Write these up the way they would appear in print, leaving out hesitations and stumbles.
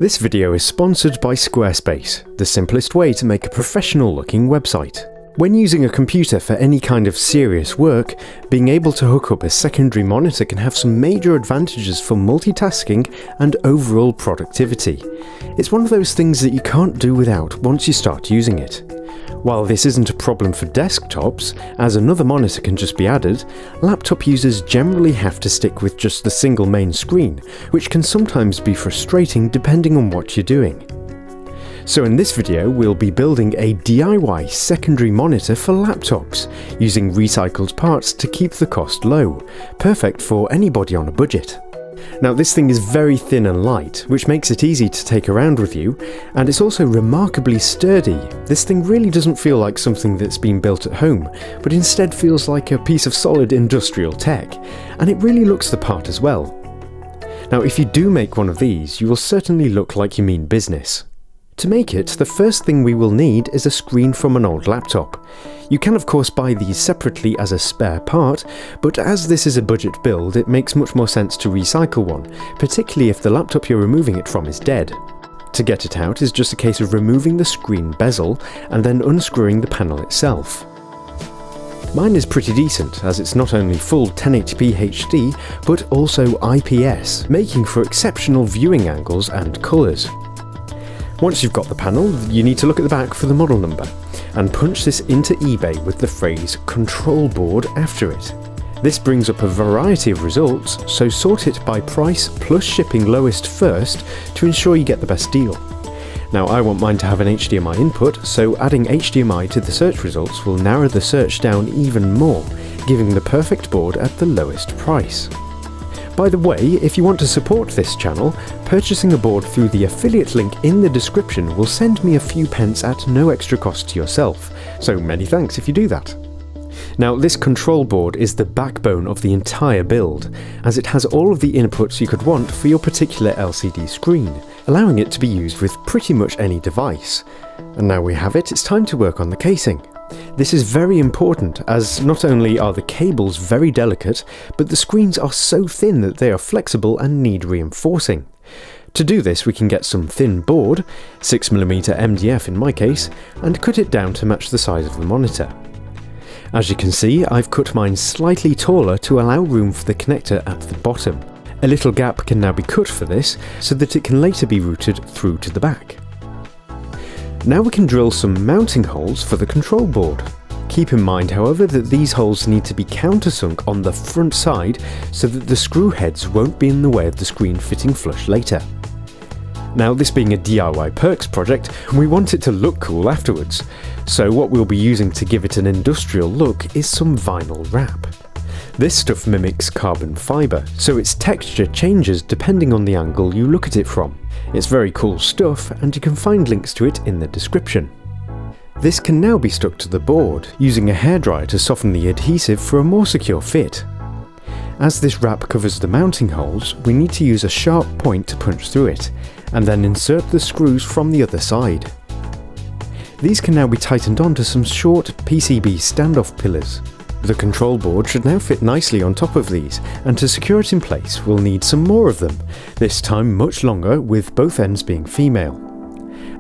This video is sponsored by Squarespace, the simplest way to make a professional-looking website. When using a computer for any kind of serious work, being able to hook up a secondary monitor can have some major advantages for multitasking and overall productivity. It's one of those things that you can't do without once you start using it. While this isn't a problem for desktops, as another monitor can just be added, laptop users generally have to stick with just the single main screen, which can sometimes be frustrating depending on what you're doing. So in this video we'll be building a DIY secondary monitor for laptops, using recycled parts to keep the cost low, perfect for anybody on a budget. Now this thing is very thin and light, which makes it easy to take around with you, and it's also remarkably sturdy. This thing really doesn't feel like something that's been built at home, but instead feels like a piece of solid industrial tech, and it really looks the part as well. Now if you do make one of these, you will certainly look like you mean business. To make it, the first thing we will need is a screen from an old laptop. You can of course buy these separately as a spare part, but as this is a budget build, it makes much more sense to recycle one, particularly if the laptop you're removing it from is dead. To get it out is just a case of removing the screen bezel and then unscrewing the panel itself. Mine is pretty decent, as it's not only full 1080p HD, but also IPS, making for exceptional viewing angles and colours. Once you've got the panel, you need to look at the back for the model number, and punch this into eBay with the phrase "control board" after it. This brings up a variety of results, so sort it by price plus shipping lowest first to ensure you get the best deal. Now I want mine to have an HDMI input, so adding HDMI to the search results will narrow the search down even more, giving the perfect board at the lowest price. By the way, if you want to support this channel, purchasing a board through the affiliate link in the description will send me a few pence at no extra cost to yourself, so many thanks if you do that. Now this control board is the backbone of the entire build, as it has all of the inputs you could want for your particular LCD screen, allowing it to be used with pretty much any device. And now we have it, it's time to work on the casing. This is very important, as not only are the cables very delicate, but the screens are so thin that they are flexible and need reinforcing. To do this we can get some thin board, 6mm MDF in my case, and cut it down to match the size of the monitor. As you can see, I've cut mine slightly taller to allow room for the connector at the bottom. A little gap can now be cut for this, so that it can later be routed through to the back. Now we can drill some mounting holes for the control board. Keep in mind however that these holes need to be countersunk on the front side so that the screw heads won't be in the way of the screen fitting flush later. Now this being a DIY perks project, we want it to look cool afterwards, so what we'll be using to give it an industrial look is some vinyl wrap. This stuff mimics carbon fibre, so its texture changes depending on the angle you look at it from. It's very cool stuff, and you can find links to it in the description. This can now be stuck to the board, using a hairdryer to soften the adhesive for a more secure fit. As this wrap covers the mounting holes, we need to use a sharp point to punch through it, and then insert the screws from the other side. These can now be tightened onto some short PCB standoff pillars. The control board should now fit nicely on top of these, and to secure it in place we'll need some more of them, this time much longer with both ends being female.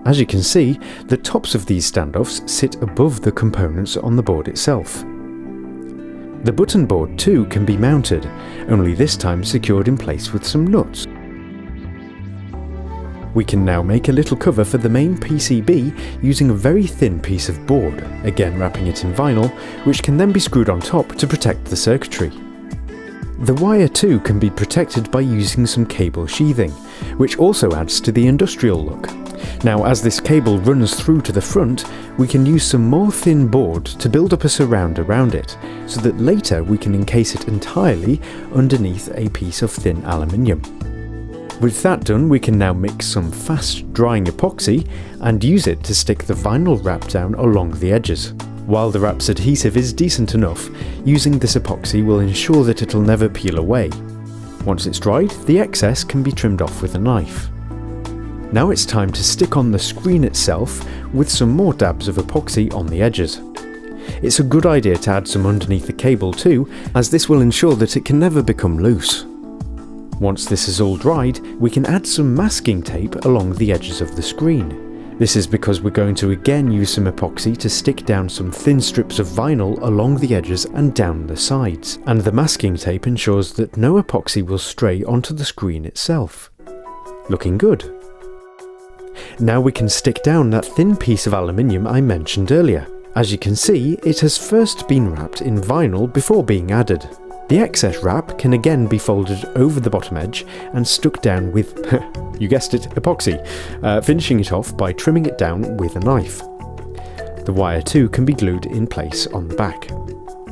As you can see, the tops of these standoffs sit above the components on the board itself. The button board too can be mounted, only this time secured in place with some nuts. We can now make a little cover for the main PCB using a very thin piece of board, again wrapping it in vinyl, which can then be screwed on top to protect the circuitry. The wire too can be protected by using some cable sheathing, which also adds to the industrial look. Now as this cable runs through to the front, we can use some more thin board to build up a surround around it, so that later we can encase it entirely underneath a piece of thin aluminium. With that done, we can now mix some fast drying epoxy and use it to stick the vinyl wrap down along the edges. While the wrap's adhesive is decent enough, using this epoxy will ensure that it'll never peel away. Once it's dried, the excess can be trimmed off with a knife. Now it's time to stick on the screen itself with some more dabs of epoxy on the edges. It's a good idea to add some underneath the cable too, as this will ensure that it can never become loose. Once this is all dried, we can add some masking tape along the edges of the screen. This is because we're going to again use some epoxy to stick down some thin strips of vinyl along the edges and down the sides, and the masking tape ensures that no epoxy will stray onto the screen itself. Looking good. Now we can stick down that thin piece of aluminium I mentioned earlier. As you can see, it has first been wrapped in vinyl before being added. The excess wrap can again be folded over the bottom edge and stuck down with, you guessed it, epoxy, finishing it off by trimming it down with a knife. The wire too can be glued in place on the back.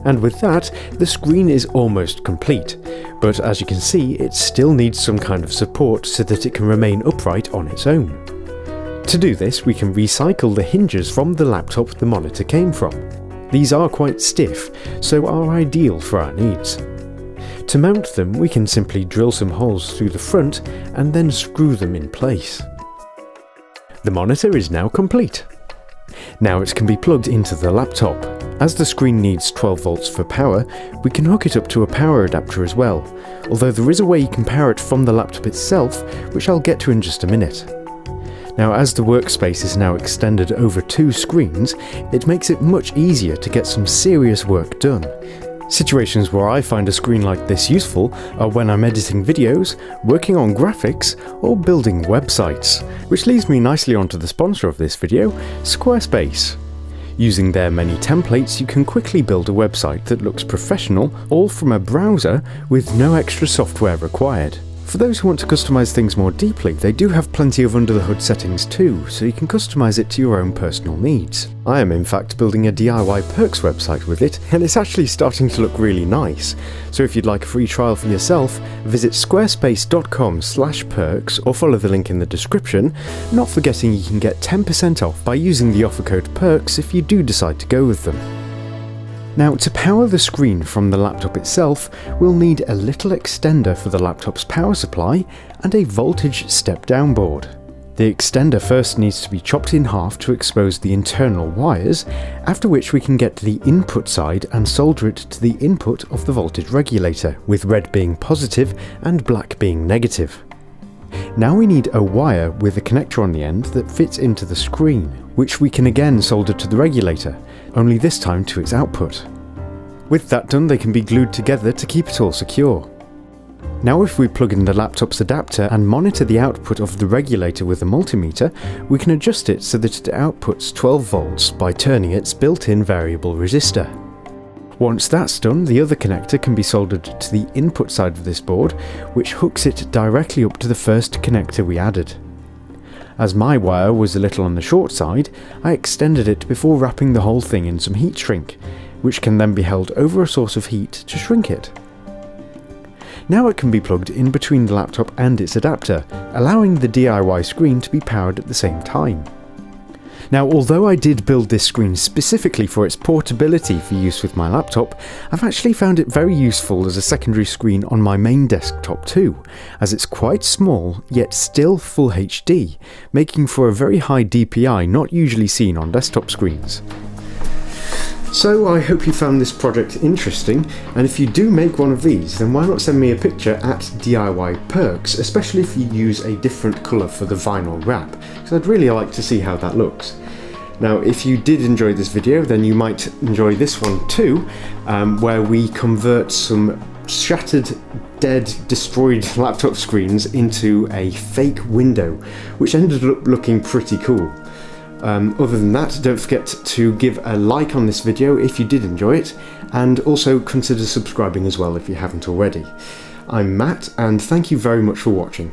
And with that, the screen is almost complete, but as you can see, it still needs some kind of support so that it can remain upright on its own. To do this, we can recycle the hinges from the laptop the monitor came from. These are quite stiff, so are ideal for our needs. To mount them, we can simply drill some holes through the front and then screw them in place. The monitor is now complete. Now it can be plugged into the laptop. As the screen needs 12 volts for power, we can hook it up to a power adapter as well, although there is a way you can power it from the laptop itself, which I'll get to in just a minute. Now, as the workspace is now extended over 2 screens, it makes it much easier to get some serious work done. Situations where I find a screen like this useful are when I'm editing videos, working on graphics, or building websites. Which leads me nicely onto the sponsor of this video, Squarespace. Using their many templates, you can quickly build a website that looks professional, all from a browser with no extra software required. For those who want to customize things more deeply, they do have plenty of under-the-hood settings too, so you can customize it to your own personal needs. I am in fact building a DIY Perks website with it, and it's actually starting to look really nice. So if you'd like a free trial for yourself, visit squarespace.com/perks or follow the link in the description, not forgetting you can get 10% off by using the offer code PERKS if you do decide to go with them. Now, to power the screen from the laptop itself, we'll need a little extender for the laptop's power supply and a voltage step-down board. The extender first needs to be chopped in half to expose the internal wires, after which we can get to the input side and solder it to the input of the voltage regulator, with red being positive and black being negative. Now we need a wire with a connector on the end that fits into the screen, which we can again solder to the regulator, only this time to its output. With that done, they can be glued together to keep it all secure. Now if we plug in the laptop's adapter and monitor the output of the regulator with a multimeter, we can adjust it so that it outputs 12 volts by turning its built-in variable resistor. Once that's done, the other connector can be soldered to the input side of this board, which hooks it directly up to the first connector we added. As my wire was a little on the short side, I extended it before wrapping the whole thing in some heat shrink, which can then be held over a source of heat to shrink it. Now it can be plugged in between the laptop and its adapter, allowing the DIY screen to be powered at the same time. Now, although I did build this screen specifically for its portability for use with my laptop, I've actually found it very useful as a secondary screen on my main desktop too, as it's quite small yet still full HD, making for a very high DPI not usually seen on desktop screens. So I hope you found this project interesting, and if you do make one of these, then why not send me a picture at DIY Perks, especially if you use a different colour for the vinyl wrap, because I'd really like to see how that looks. Now, if you did enjoy this video, then you might enjoy this one too, where we convert some shattered, dead, destroyed laptop screens into a fake window, which ended up looking pretty cool. Other than that, don't forget to give a like on this video if you did enjoy it, and also consider subscribing as well if you haven't already. I'm Matt, and thank you very much for watching.